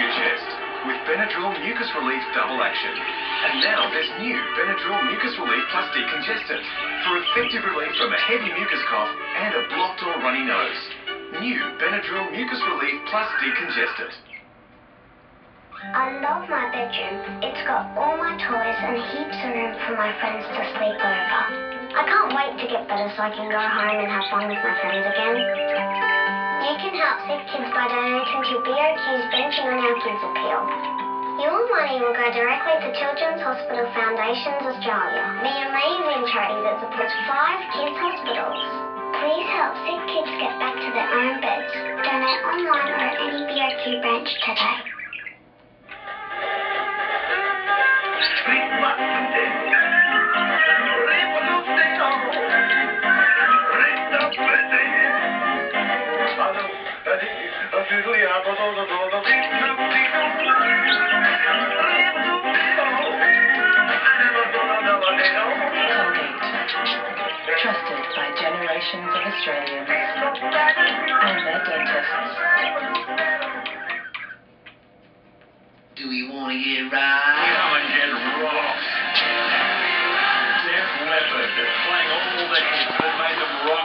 your chest with Benadryl Mucus Relief Double Action. And now there's new Benadryl Mucus Relief Plus Decongestant for effective relief from a heavy mucus cough and a blocked or runny nose. New Benadryl Mucus Relief Plus Decongestant. I love my bedroom. It's got all my toys and heaps of room for my friends to sleep over. I can't wait to get better so I can go home and have fun with my friends again. You can help sick kids by donating to BOQ's Benching on Our Kids appeal. Your money will go directly to Children's Hospital Foundations Australia, the amazing charity that supports 5 kids' hospitals. Please help sick kids get back to their own beds. Donate online or at any BOQ branch today. Trusted by generations of Australians and their dentists. Do we want to get right? Come and get rocked. Def Leppard, playing all the hits that made them rock.